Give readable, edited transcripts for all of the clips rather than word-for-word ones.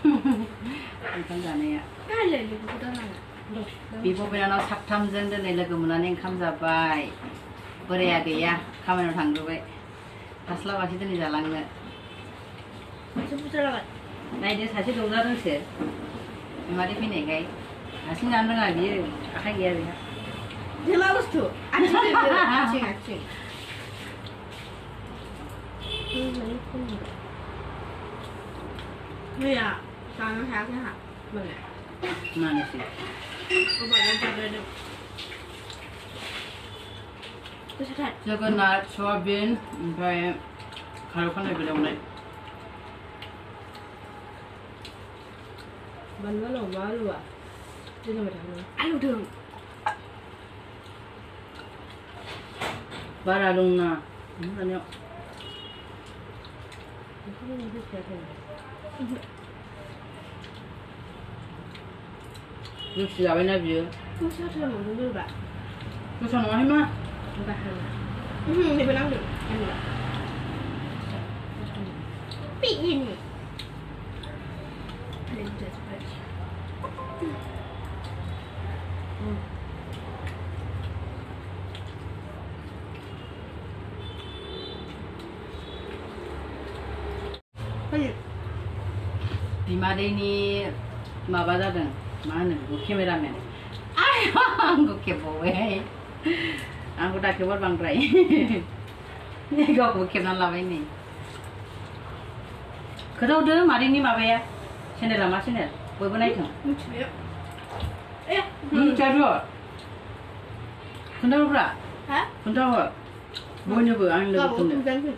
ओंखाम जानाया रायलाय लोगोखौ दाना बिब' बिनानाव साथामजों दिनै लोगो मोननानै ओंखाम जाबाय बोराया गैया खामानियाव थांजोब्बाय हास्लाबासै दिनै जालांनो मानसि बुरजा जाबाय नायदो सासे दौजादोंसो बिमादै फैनायखाय हारसिं जानो रोङा बियो आखाइ गैया बेहा बे मा बुस्थु आथिं आथिं मैया जानो हायाखै आंहा माने मानोसै अबावबा जाबायदों गोसाथार जोगोनार सयाबिन ओमफ्राय खारौ खान्दाय गोदौनाय बानलुआ मा आलुआ दोनबाय थागोन आलुदों बारा दंना जानायाव जुइस जाबायना बियो गोसाथार मोनदों बोरैबा गोसा नङाहाय मा नैबे नांदों आलुआ पिगिनि बिमादैनि माबा जादों मा होनो बेखौ केमेरामेन आंखौ खेबबावबायहाय आंखौ दाखेबहर बांद्राय गावखौबो खेबनानै लाबाय नै खोन्थाहरदो मादैनि माबाया चेनेला मा चेनेल बयबो नायथों मिथियाथ' खोन्थाहरब्रा खोन्थाहर बयनोबो आं लोगोफोरनो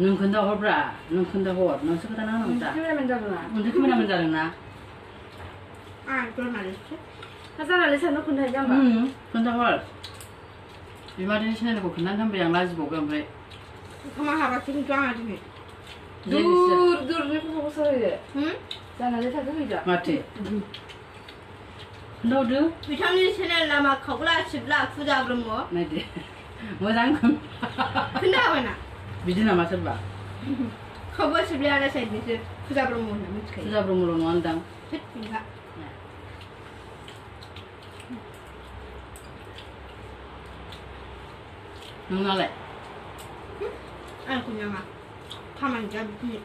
नों खोन्थाहरब्रा नों खोन्थाहर नोंसो खोन्थाना होनांगौ दा नोंसो केमेरामेन जादों ना खोन्थाहर बिमादैनि चेनेलखौ खोन्थानो होनबाय आं लाजिबावबाय ओमफ्राय ओंखामा हाबासो खिन्थु आंहा दिनै माथो खोन्थाहरदो बिथांनि चेनेल नामा खावब्ला सिबला फुजा ब्रह्म नायदो मोजां खोन्थाबायना बिदि नामा सोरबा खावब्ला सिबलायानो साइडनिसो फुजा ब्रह्म होनना मिथिखायो फुजा ब्रह्मल' नङा होनदां नोंनालाय आं कुnyama खामानि गैया बिदि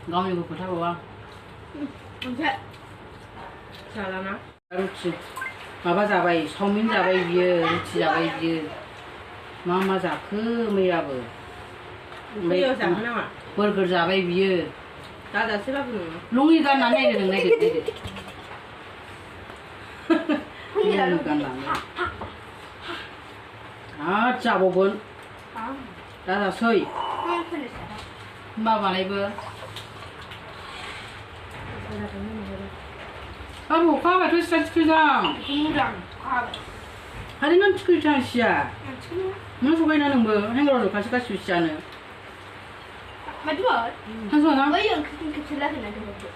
गावनिबो खोथाबावा ओमफ्राय जालाना रुटि माबा जाबाय चावमिन जाबाय बियो रुटि जाबाय बियो मा जाखो मैयाबो मैयाव जाखो नामा बर्गार जाबाय बियो दादासैबाबो नङा लङि गाननानै नायदो नों नायदो लङि गाननानै आरो जाबावगोन दाजासै होमबा मालायबो बाबु अखा हाबाथ' सिथ्ला थिखोजां हारि नों थिखोजां सिया नों सगायना नोंबो हेंगाराव जखासो गासिबो सियानो Madua? Handsona? Oi, eu que te leve na dentro.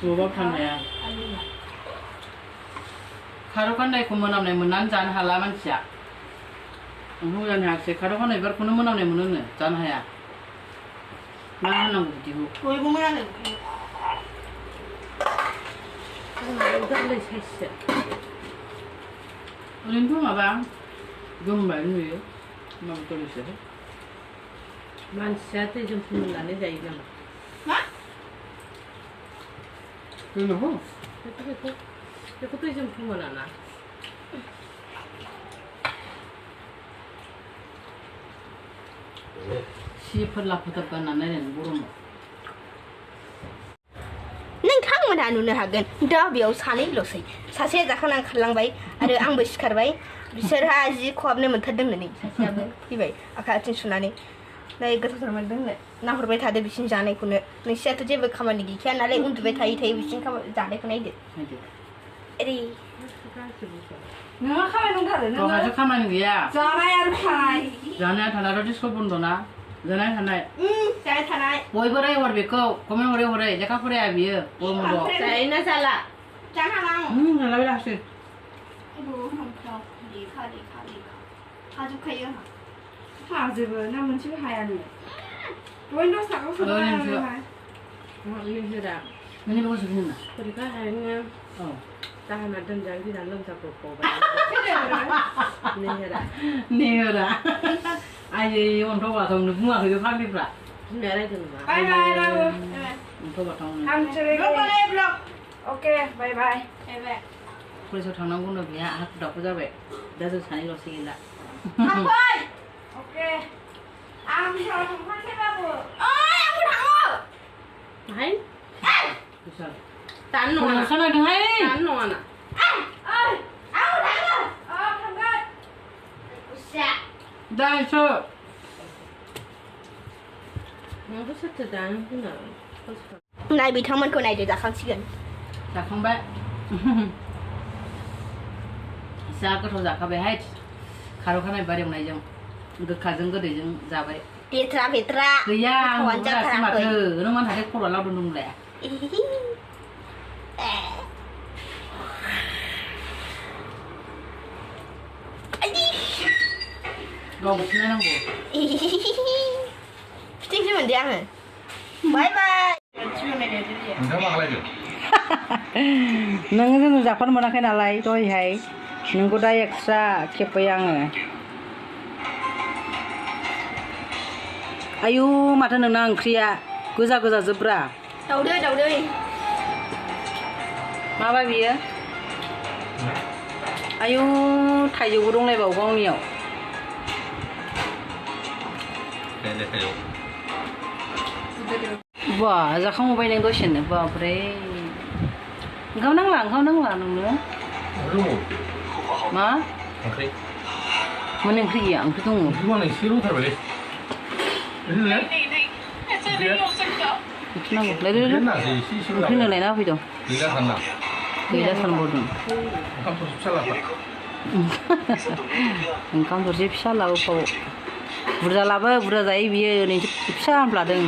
Coba फाननाया खारौ खान्दायखौ मोनामनाय मोननानै जानो हाला मानसिया ओंखाम जानो हायाखिसै खारौ खान्दाय बिबारखौनो मोनामनाय मोनोनो जानो हाया मा होनांगौ बिदिखौ बयबो मोनामो गोरलै साइससो ओरैनोथ' माबा गोमबाय नुयो माबा गोरलैसो मानसिया दैजों फुननानै जायो नामा मा? बेखौ दैजों फुनना ना सि फोरला फोथार गाननानै नायनानै गरमाव नोंथांमोनहा नुनो हागोन दा बेयाव सानैल'सै सासेया जाखांनानै खारलांबाय आरो आंबो सिखारबाय बिसोरहा जि खहाबनो मोनथारदों होननानै सासेयाबो फैबाय आखाइ आथिं सुनानै नै गोथावथार मोनदों होननो नाहरबाय थादो बिसिनि जानायखौनो नोंसिनाथ' जेबो खामानि गैखाया नालाय उन्दुबाय थायै बिसिनि जानायखौ नायदो एरै नोंहा खामानि दंथारो नोंहासो खामानि गैया जानाय आरो थानाय जानाया थानायाथ' डिस्क' बन्द' ना जानाय थानाय जानाय थानाय बयबो रायहर बेखौ कमेन्ट हरै लेखा फराया बियो गरम बन्द' जायोना जाला जानो हाला आं हालाबाय दासो आयौ हामफ्राव लेखा हाजोबखायो आंहा हाजोबो ना मोनसेबो हायानो बयनो दसथाखौ सोबाय दा नोंनि न'आव जोबनो ना फरिखा हायानो औ दाहोना दोनजानो गिना लोमजाब्रबबावबाय नेहरा आयै अन्थाव बाथावनो बुङाखै बे फाग्लिफ्रा बिमाया रायदों नामा बाय बाय बाबु अन्थाव बाथावनो अके बाय बाय कलेजाव थांनांगौनो बेहा हाखु दाखु जाबाय दा जों सानैल'सो गैला थांबाय अके आं बिसाव थांफानोसै बाबु ओइ आंबो थाङो हाय बिसाल दानो नङा कलेजाव सानायदोंहाय दानो नङा ना ओइ आंबो थाङो थांगोन उसा दासो नोंबो सोरथो दानो होनो नाय बिथांमोनखौ नायदो जाखांसिगोन जाखांबाय जा गोथाव जाखाबायहाय खारौ खानाय बार एवनायजों गोखाजों गोदैजों जाबाय पेट्रा गैया गोथावानो जाथाराखै जाथाराखै माथो नों मानो खर'आ लावदुम दंलाया गावबो सिनायनांगौ फिथिंसो मोनदे आङो बाय बाय नोंथाङा मा खालायदों नों जोङो जाफानो मोनाखै नालाय दहायहाय नोंखौ दा एक्सट्रा खेबबाय आङो आयु माथो नोंना ओंख्रिया गोजा जोब्रा दाउदै माबा बियो आयु थाइजौबो दंलायबावो गावनियाव थाइजौ बा जाखांबाय नों दसेनो बाब्रे ओंखाम नांला नोंनो मा ओंख्रि माने ओंख्रि गैया ओंख्रि दङ ओंख्रिखौ आं एसे रुथारबायलै नांगौ ओंख्रिनो लायना होफैदों गैला सानबावदों ओंखाम थरसे फिसा लाबोफाव बुरजा लाबो बुरजा जायो बियो नैसो फिसा लादों